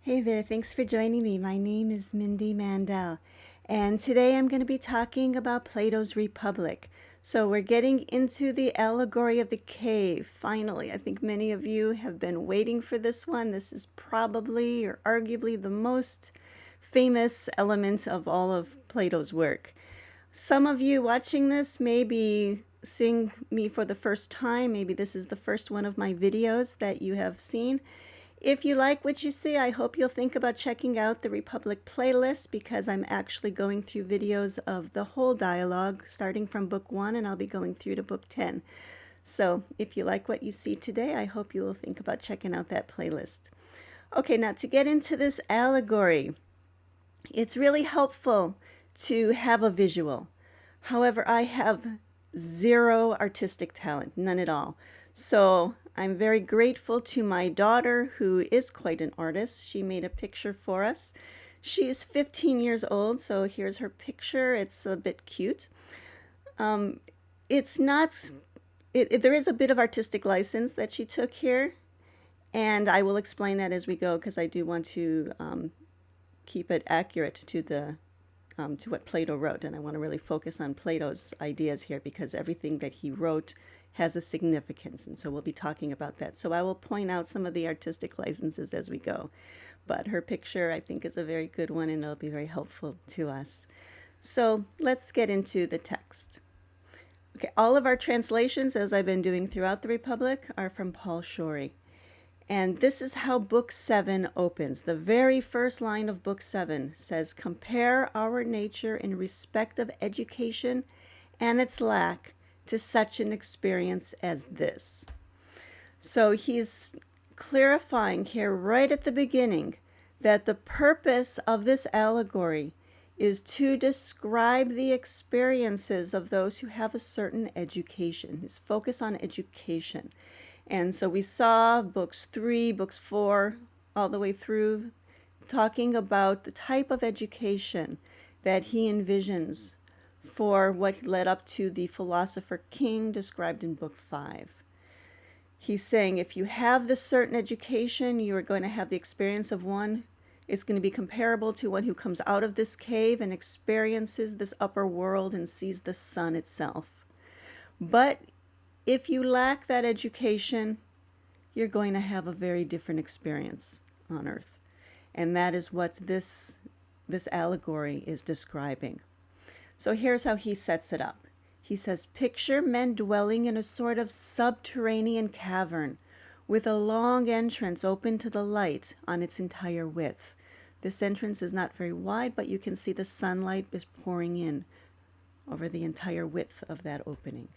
Hey there, thanks for joining me. My name is Mindy Mandell, and today I'm going to be talking about Plato's Republic. So we're getting into the allegory of the cave, finally. I think many of you have been waiting for this one. This is probably or arguably the most famous element of all of Plato's work. Some of you watching this may be seeing me for the first time. Maybe this is the first one of my videos that you have seen. If you like what you see, I hope you'll think about checking out the Republic playlist because I'm actually going through videos of the whole dialogue starting from book 1 and I'll be going through to book 10. So if you like what you see today, I hope you will think about checking out that playlist. Okay, now to get into this allegory, it's really helpful to have a visual. However, I have zero artistic talent, none at all. So I'm very grateful to my daughter, who is quite an artist. She made a picture for us. She's 15 years old, so here's her picture. It's a bit cute. It's not, there is a bit of artistic license that she took here, and I will explain that as we go because I do want to keep it accurate to what Plato wrote, and I want to really focus on Plato's ideas here because everything that he wrote has a significance, and so we'll be talking about that. So I will point out some of the artistic licenses as we go, but her picture I think is a very good one and it'll be very helpful to us. So let's get into the text. Okay, all of our translations, as I've been doing throughout the Republic, are from Paul Shorey. And this is how Book 7 opens. The very first line of Book 7 says, "Compare our nature in respect of education and its lack to such an experience as this." So he's clarifying here right at the beginning that the purpose of this allegory is to describe the experiences of those who have a certain education. His focus on education. And so we saw books 3, books 4, all the way through, talking about the type of education that he envisions for what led up to the philosopher king described in book 5. He's saying if you have this certain education, you are going to have the experience of one. It's going to be comparable to one who comes out of this cave and experiences this upper world and sees the sun itself. But if you lack that education, you're going to have a very different experience on earth. And that is what this allegory is describing. So here's how he sets it up. He says, "Picture men dwelling in a sort of subterranean cavern with a long entrance open to the light on its entire width. This entrance is not very wide, but you can see the sunlight is pouring in over the entire width of that opening.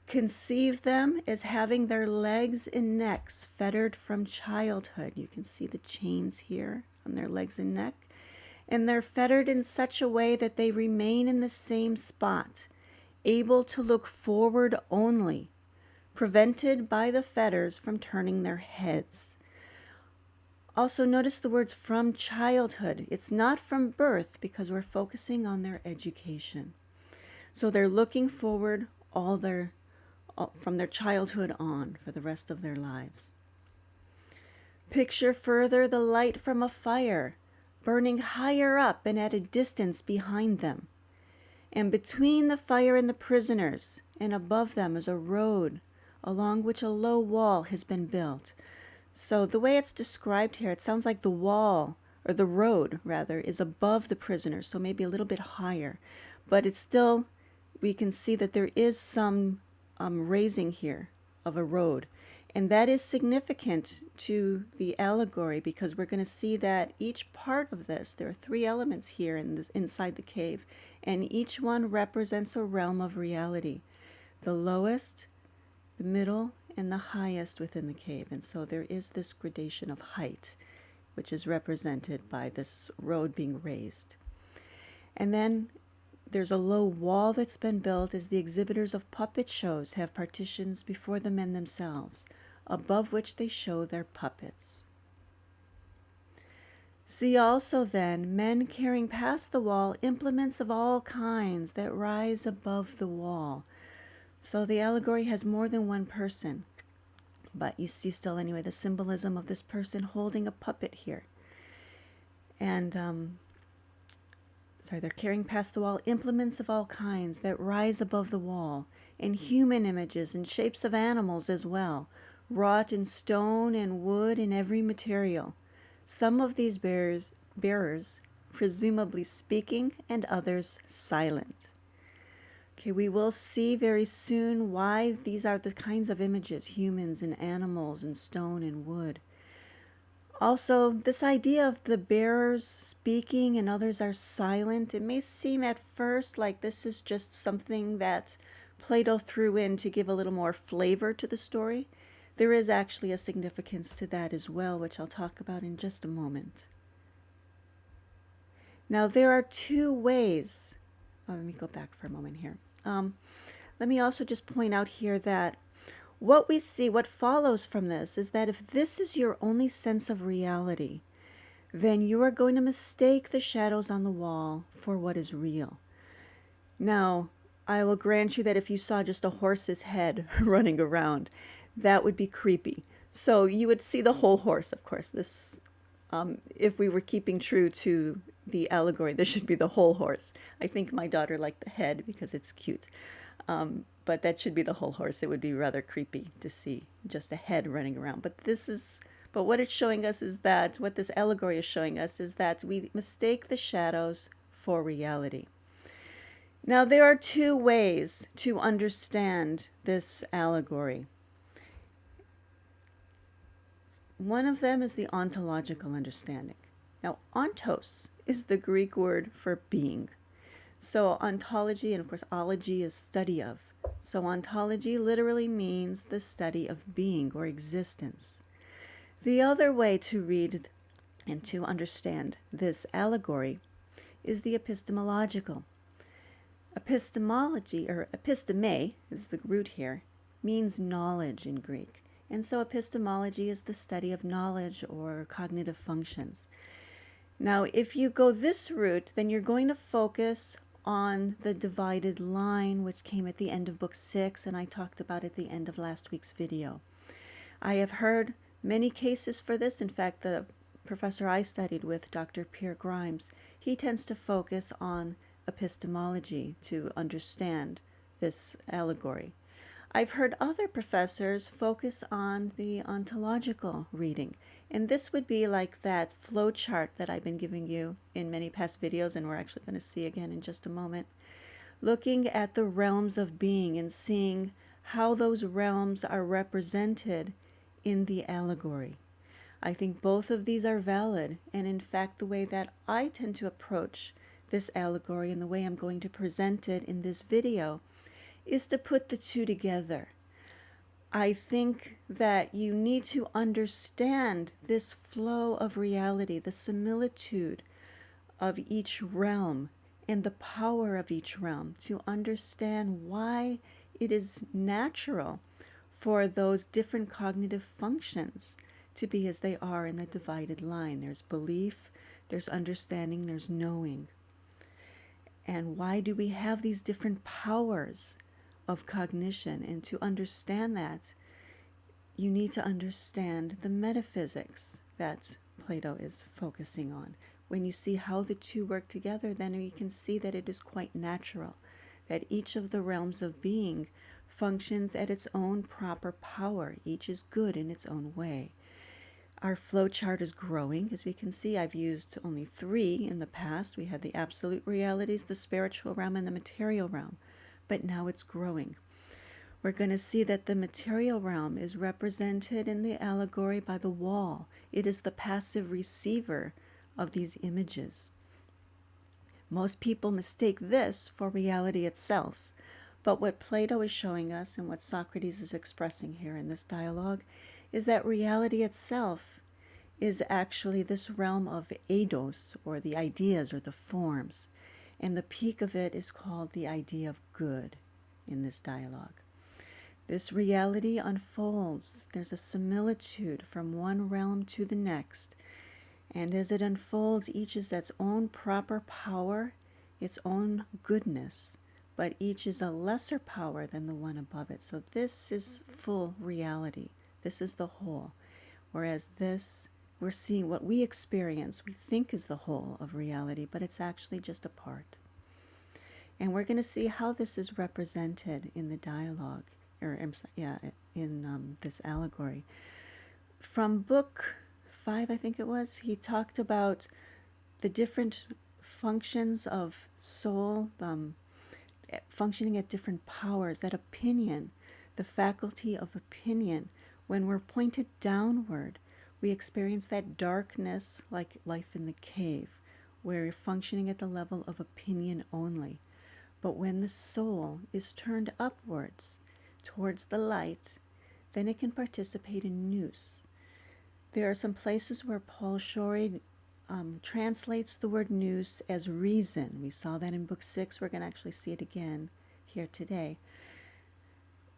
Conceive them as having their legs and necks fettered from childhood." You can see the chains here on their legs and neck. "And they're fettered in such a way that they remain in the same spot, able to look forward only, prevented by the fetters from turning their heads." Also notice the words "from childhood." It's not from birth because we're focusing on their education. So they're looking forward from their childhood on for the rest of their lives. "Picture further the light from a fire, burning higher up and at a distance behind them. And between the fire and the prisoners, and above them is a road along which a low wall has been built." So the way it's described here, it sounds like the wall, or the road rather, is above the prisoners, so maybe a little bit higher. But it's still, we can see that there is some raising here of a road. And that is significant to the allegory because we're going to see that each part of this, there are 3 elements here inside the cave, and each one represents a realm of reality. The lowest, the middle, and the highest within the cave. And so there is this gradation of height, which is represented by this road being raised. And then there's a low wall that's been built as the exhibitors of puppet shows have partitions before the men themselves, above which they show their puppets. "See also then men carrying past the wall implements of all kinds that rise above the wall." So the allegory has more than one person. But you see still anyway the symbolism of this person holding a puppet here. And, they're carrying past the wall implements of all kinds that rise above the wall, and human images and shapes of animals as well, wrought in stone and wood and every material. Some of these bearers presumably speaking and others silent. Okay, we will see very soon why these are the kinds of images, humans and animals and stone and wood. Also, this idea of the bearers speaking and others are silent, it may seem at first like this is just something that Plato threw in to give a little more flavor to the story. There is actually a significance to that as well, which I'll talk about in just a moment. Now, there are two ways. Let me go back for a moment here. Let me also just point out here that what we see, what follows from this, is that if this is your only sense of reality, then you are going to mistake the shadows on the wall for what is real. Now, I will grant you that if you saw just a horse's head running around, that would be creepy. So you would see the whole horse, of course. This, if we were keeping true to the allegory, this should be the whole horse. I think my daughter liked the head because it's cute. But that should be the whole horse. It would be rather creepy to see just a head running around. But what it's showing us is that, what this allegory is showing us is that we mistake the shadows for reality. Now, there are two ways to understand this allegory. One of them is the ontological understanding. Now, ontos is the Greek word for being. So ontology, and of course ology is study of. So ontology literally means the study of being or existence. The other way to read and to understand this allegory is the epistemological. Epistemology, or episteme is the root here, means knowledge in Greek. And so epistemology is the study of knowledge or cognitive functions. Now, if you go this route, then you're going to focus on the divided line, which came at the end of book 6, and I talked about at the end of last week's video. I have heard many cases for this. In fact, the professor I studied with, Dr. Pierre Grimes, he tends to focus on epistemology to understand this allegory. I've heard other professors focus on the ontological reading, and this would be like that flow chart that I've been giving you in many past videos, and we're actually going to see again in just a moment, looking at the realms of being and seeing how those realms are represented in the allegory. I think both of these are valid, and in fact the way that I tend to approach this allegory and the way I'm going to present it in this video is to put the two together. I think that you need to understand this flow of reality, the similitude of each realm and the power of each realm, to understand why it is natural for those different cognitive functions to be as they are in the divided line. There's belief, there's understanding, there's knowing. And why do we have these different powers of cognition? And to understand that, you need to understand the metaphysics that Plato is focusing on. When you see how the two work together, then you can see that it is quite natural, that each of the realms of being functions at its own proper power. Each is good in its own way. Our flow chart is growing. As we can see, I've used only 3 in the past. We had the absolute realities, the spiritual realm, and the material realm. But now it's growing. We're going to see that the material realm is represented in the allegory by the wall. It is the passive receiver of these images. Most people mistake this for reality itself. But what Plato is showing us, and what Socrates is expressing here in this dialogue, is that reality itself is actually this realm of eidos, or the ideas or the forms. And the peak of it is called the idea of good in this dialogue. This reality unfolds. There's a similitude from one realm to the next. And as it unfolds, each is its own proper power, its own goodness, but each is a lesser power than the one above it. So this is full reality, This is the whole. Whereas this, we're seeing what we experience, we think is the whole of reality, but it's actually just a part. And we're going to see how this is represented in the dialogue, or in this allegory. From book 5, I think it was, he talked about the different functions of soul, functioning at different powers, that opinion, the faculty of opinion. When we're pointed downward, we experience that darkness like life in the cave, where you're functioning at the level of opinion only. But when the soul is turned upwards towards the light, then it can participate in nous. There are some places where Paul Shorey translates the word nous as reason. We saw that in book 6. We're going to actually see it again here today.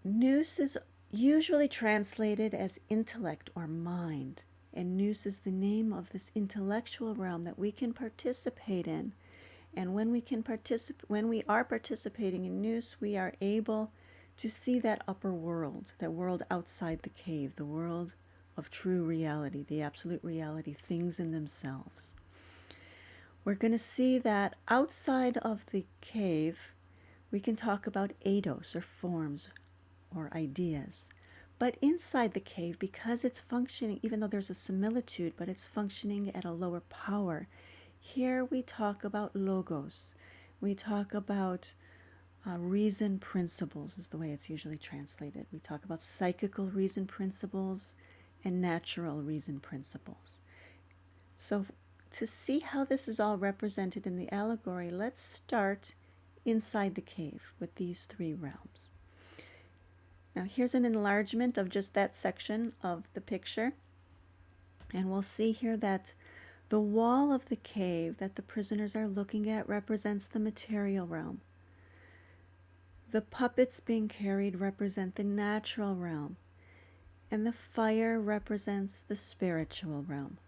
Nous is usually translated as intellect or mind, and nous is the name of this intellectual realm that we can participate in. And when we are participating in nous, we are able to see that upper world, that world outside the cave, the world of true reality, the absolute reality, things in themselves. We're going to see that outside of the cave, we can talk about eidos, or forms, or ideas. But inside the cave, because it's functioning, even though there's a similitude, but it's functioning at a lower power, here we talk about logos. We talk about reason principles, is the way it's usually translated. We talk about psychical reason principles and natural reason principles. So to see how this is all represented in the allegory, let's start inside the cave with these 3 realms. Now here's an enlargement of just that section of the picture. And we'll see here that the wall of the cave that the prisoners are looking at represents the material realm. The puppets being carried represent the natural realm, and the fire represents the spiritual realm.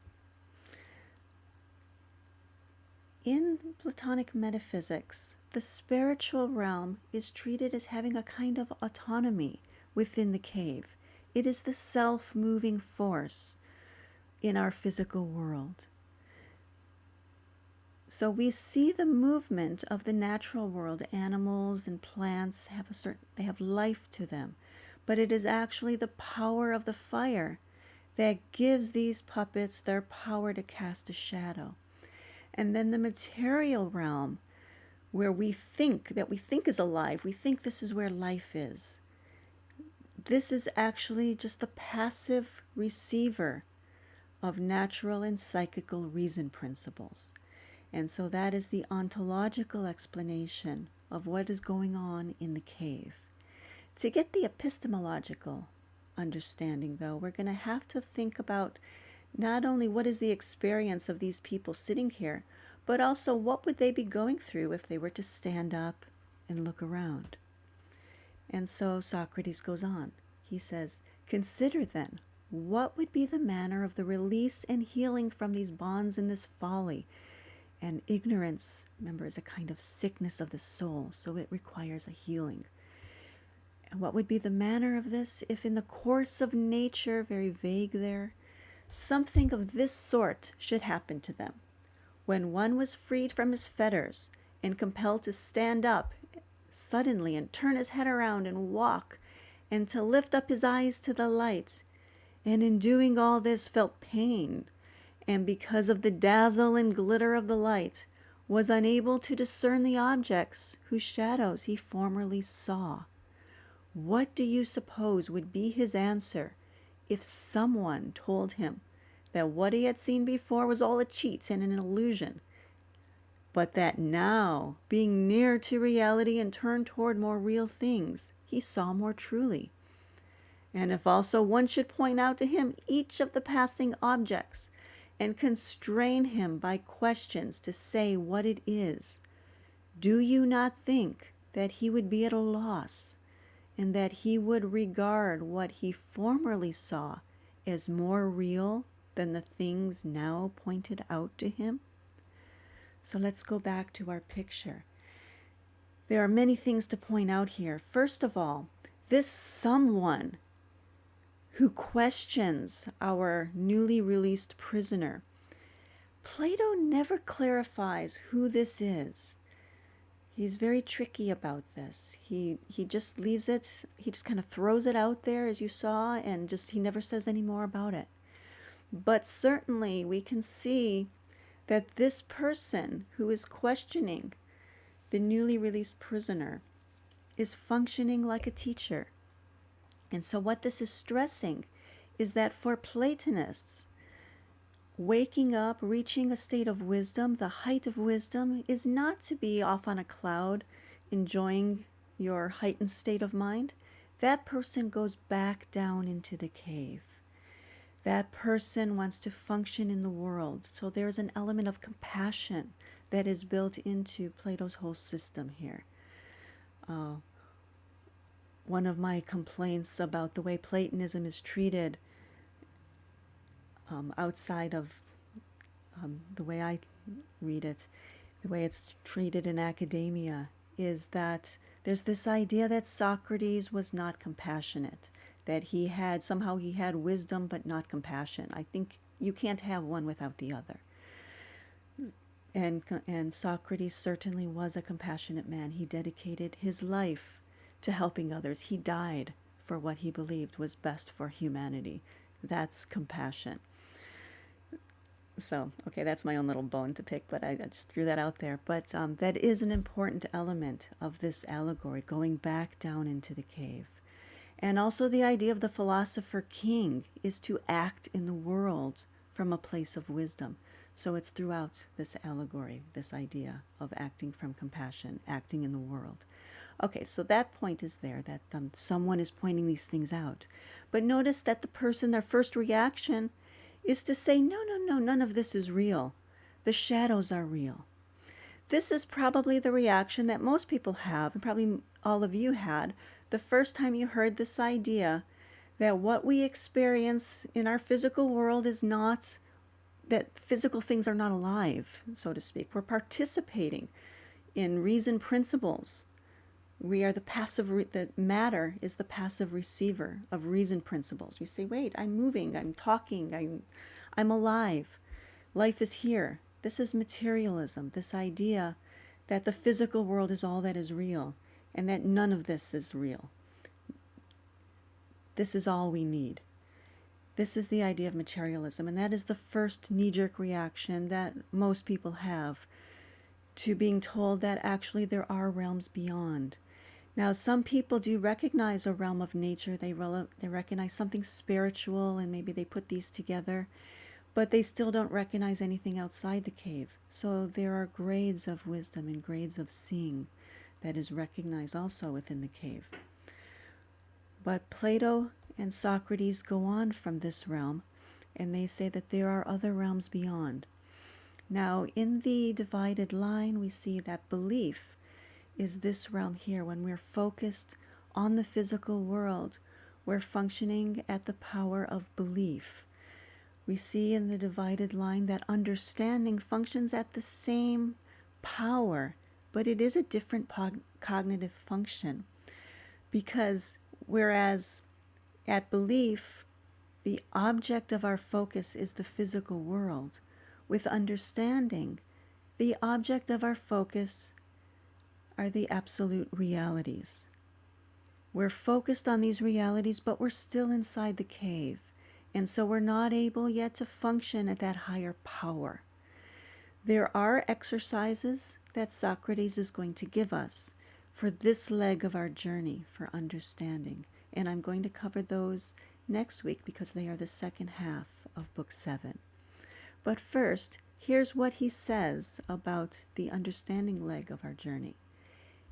In Platonic metaphysics, the spiritual realm is treated as having a kind of autonomy within the cave. It is the self-moving force in our physical world. So we see the movement of the natural world. Animals and plants they have life to them. But it is actually the power of the fire that gives these puppets their power to cast a shadow. And then the material realm, where we think is alive, we think this is where life is. This is actually just the passive receiver of natural and psychical reason principles. And so that is the ontological explanation of what is going on in the cave. To get the epistemological understanding, though, we're going to have to think about not only what is the experience of these people sitting here, but also what would they be going through if they were to stand up and look around. And so Socrates goes on. He says, "Consider then, what would be the manner of the release and healing from these bonds and this folly?" And ignorance, remember, is a kind of sickness of the soul, so it requires a healing. And what would be the manner of this if in the course of nature, very vague there, something of this sort should happen to them? When one was freed from his fetters and compelled to stand up suddenly and turn his head around and walk and to lift up his eyes to the light, and in doing all this felt pain, and because of the dazzle and glitter of the light, was unable to discern the objects whose shadows he formerly saw. What do you suppose would be his answer if someone told him that what he had seen before was all a cheat and an illusion, but that now, being near to reality and turned toward more real things, he saw more truly? And if also one should point out to him each of the passing objects, and constrain him by questions to say what it is, do you not think that he would be at a loss, and that he would regard what he formerly saw as more real than the things now pointed out to him? So let's go back to our picture. There are many things to point out here. First of all, this someone who questions our newly released prisoner. Plato never clarifies who this is. He's very tricky about this. He just leaves it, he just kind of throws it out there, as you saw, and just he never says any more about it. But certainly we can see that this person who is questioning the newly released prisoner is functioning like a teacher. And so what this is stressing is that for Platonists, waking up, reaching a state of wisdom, the height of wisdom, is not to be off on a cloud enjoying your heightened state of mind. That person goes back down into the cave. That person wants to function in the world. So there's an element of compassion that is built into Plato's whole system here. One of my complaints about the way Platonism is treated outside of the way I read it, the way it's treated in academia, is that there's this idea that Socrates was not compassionate, that he had wisdom but not compassion. I think you can't have one without the other. And Socrates certainly was a compassionate man. He dedicated his life to helping others. He died for what he believed was best for humanity. That's compassion. So, okay, that's my own little bone to pick, but I just threw that out there. But that is an important element of this allegory, going back down into the cave. And also the idea of the philosopher king is to act in the world from a place of wisdom. So it's throughout this allegory, this idea of acting from compassion, acting in the world. Okay, so that point is there, that someone is pointing these things out. But notice that the person, their first reaction is to say, no, none of this is real. The shadows are real. This is probably the reaction that most people have, and probably all of you had, the first time you heard this idea that what we experience in our physical world is not, that physical things are not alive, so to speak. We're participating in reason principles. We are the passive, the matter is the passive receiver of reason principles. We say, wait, I'm moving, I'm talking, I'm alive. Life is here. This is materialism, this idea that the physical world is all that is real and that none of this is real. This is all we need. This is the idea of materialism, and that is the first knee-jerk reaction that most people have to being told that actually there are realms beyond. Now, some people do recognize a realm of nature. They recognize something spiritual, and maybe they put these together, but they still don't recognize anything outside the cave. So there are grades of wisdom and grades of seeing that is recognized also within the cave. But Plato and Socrates go on from this realm, and they say that there are other realms beyond. Now, in the divided line, we see that belief is this realm here. When we're focused on the physical world, we're functioning at the power of belief. We see in the divided line that understanding functions at the same power, but it is a different cognitive function. Because whereas at belief, the object of our focus is the physical world, with understanding, the object of our focus are the absolute realities. We're focused on these realities, but we're still inside the cave. And so we're not able yet to function at that higher power. There are exercises that Socrates is going to give us for this leg of our journey for understanding. And I'm going to cover those next week because they are the second half of Book 7. But first, here's what he says about the understanding leg of our journey.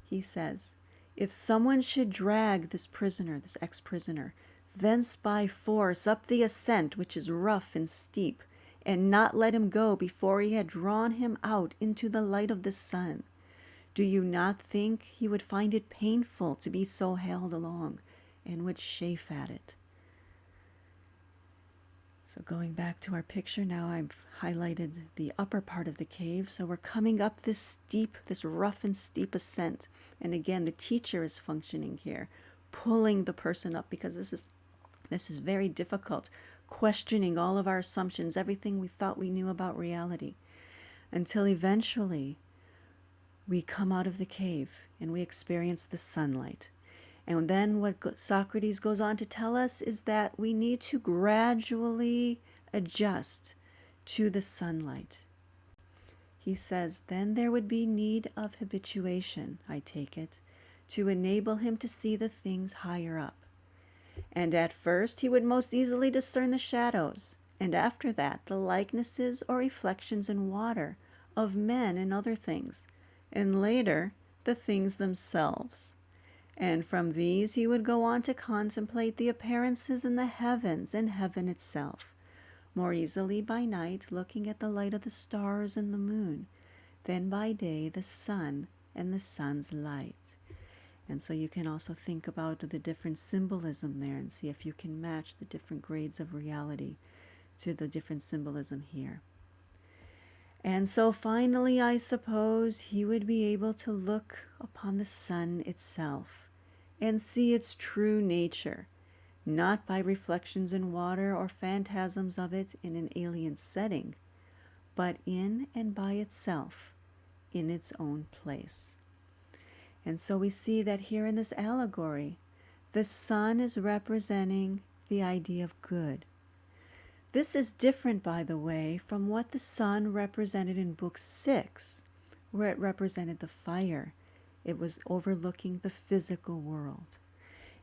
He says, if someone should drag this prisoner, this ex-prisoner, thence by force up the ascent, which is rough and steep, and not let him go before he had drawn him out into the light of the sun, do you not think he would find it painful to be so held along, and would chafe at it? So going back to our picture now, I've highlighted the upper part of the cave. So we're coming up this steep, this rough and steep ascent. And again, the teacher is functioning here, pulling the person up because this is This is very difficult, questioning all of our assumptions, everything we thought we knew about reality, until eventually we come out of the cave and we experience the sunlight. And then what Socrates goes on to tell us is that we need to gradually adjust to the sunlight. He says, then there would be need of habituation, I take it, to enable him to see the things higher up. And at first he would most easily discern the shadows, and after that the likenesses or reflections in water of men and other things, and later the things themselves. And from these he would go on to contemplate the appearances in the heavens and heaven itself, more easily by night looking at the light of the stars and the moon, than by day the sun and the sun's light. And so you can also think about the different symbolism there and see if you can match the different grades of reality to the different symbolism here. And so finally, I suppose, he would be able to look upon the sun itself and see its true nature, not by reflections in water or phantasms of it in an alien setting, but in and by itself, in its own place. And so we see that here in this allegory, the sun is representing the idea of good. This is different, by the way, from what the sun represented in Book 6, where it represented the fire. It was overlooking the physical world.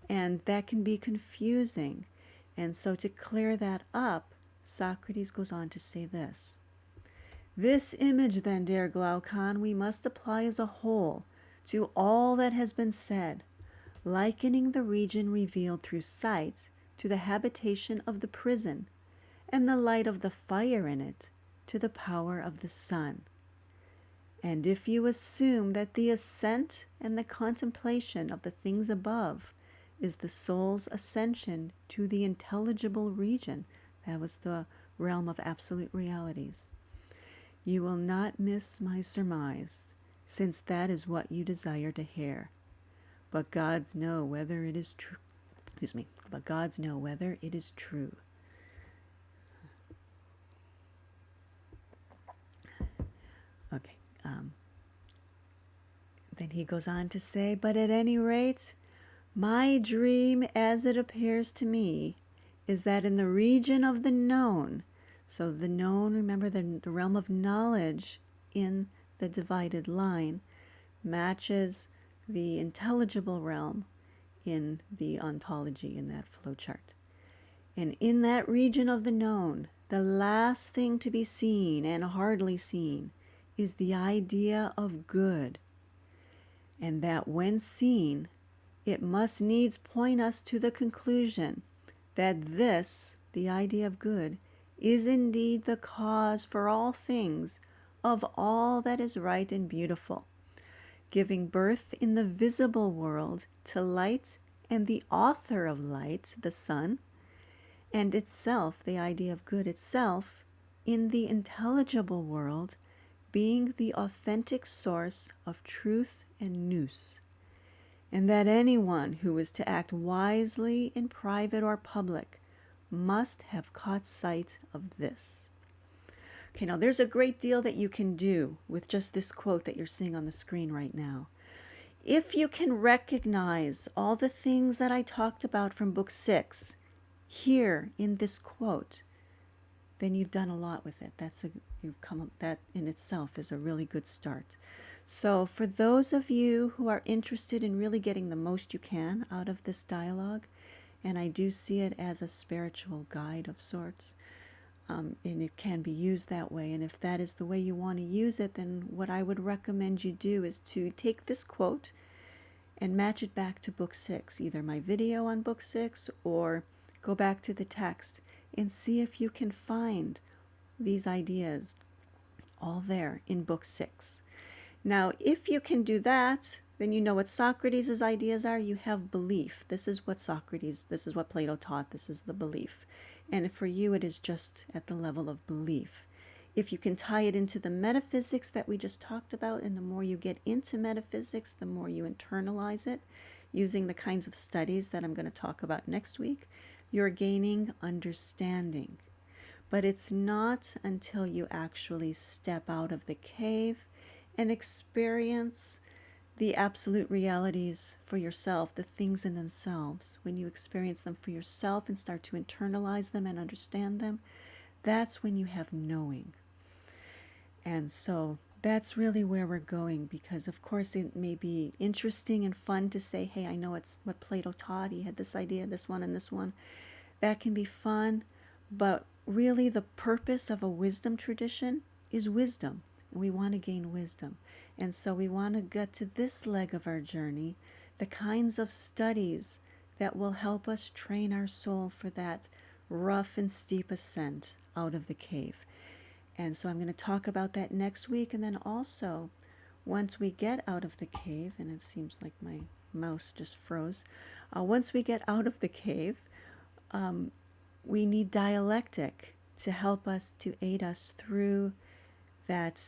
And that can be confusing. And so to clear that up, Socrates goes on to say this. This image, then, dear Glaucon, we must apply as a whole to all that has been said, likening the region revealed through sight to the habitation of the prison, and the light of the fire in it to the power of the sun. And if you assume that the ascent and the contemplation of the things above is the soul's ascension to the intelligible region, that was the realm of absolute realities, you will not miss my surmise, since that is what you desire to hear. But gods know whether it is true. But gods know whether it is true. Okay. Then he goes on to say, but at any rate, my dream, as it appears to me, is that in the region of the known, so the known, remember the realm of knowledge in the divided line, matches the intelligible realm in the ontology in that flowchart. And in that region of the known, the last thing to be seen and hardly seen is the idea of good. And that when seen, it must needs point us to the conclusion that this, the idea of good, is indeed the cause for all things of all that is right and beautiful, giving birth in the visible world to light and the author of light, the sun, and itself, the idea of good itself, in the intelligible world, being the authentic source of truth and nous, and that anyone who is to act wisely in private or public must have caught sight of this. Okay, now there's a great deal that you can do with just this quote that you're seeing on the screen right now. If you can recognize all the things that I talked about from Book 6 here in this quote, then you've done a lot with it. That in itself is a really good start. So for those of you who are interested in really getting the most you can out of this dialogue, and I do see it as a spiritual guide of sorts, and it can be used that way. And if that is the way you want to use it, then what I would recommend you do is to take this quote and match it back to Book 6, either my video on Book 6 or go back to the text and see if you can find these ideas all there in Book 6. Now, if you can do that, then you know what Socrates' ideas are. You have belief. This is what Plato taught. This is the belief. And for you, it is just at the level of belief. If you can tie it into the metaphysics that we just talked about, and the more you get into metaphysics, the more you internalize it, using the kinds of studies that I'm going to talk about next week, You're gaining understanding. But it's not until you actually step out of the cave and experience the absolute realities for yourself, the things in themselves. When you experience them for yourself and start to internalize them and understand them, that's when you have knowing. And so that's really where we're going, because of course it may be interesting and fun to say, hey, I know it's what Plato taught. He had this idea, this one and this one. That can be fun, but really the purpose of a wisdom tradition is wisdom. And we want to gain wisdom. And so we want to get to this leg of our journey, the kinds of studies that will help us train our soul for that rough and steep ascent out of the cave. And so I'm going to talk about that next week. And then also, once we get out of the cave, and it seems like my mouse just froze. Once we get out of the cave, we need dialectic to help us, to aid us through that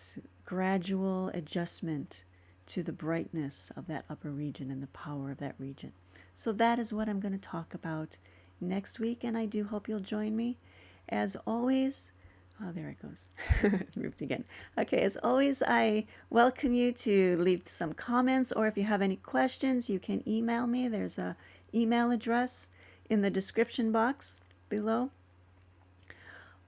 gradual adjustment to the brightness of that upper region and the power of that region. So that is what I'm going to talk about next week, and I do hope you'll join me. As always, oh, there it goes. It moved again. Okay, as always, I welcome you to leave some comments, or if you have any questions, you can email me. There's a email address in the description box below.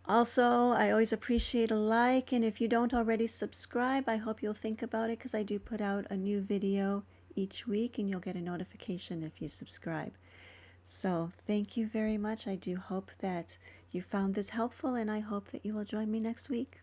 Also, I always appreciate a like, and if you don't already subscribe, I hope you'll think about it, because I do put out a new video each week, and you'll get a notification if you subscribe. So thank you very much. I do hope that you found this helpful, and I hope that you will join me next week.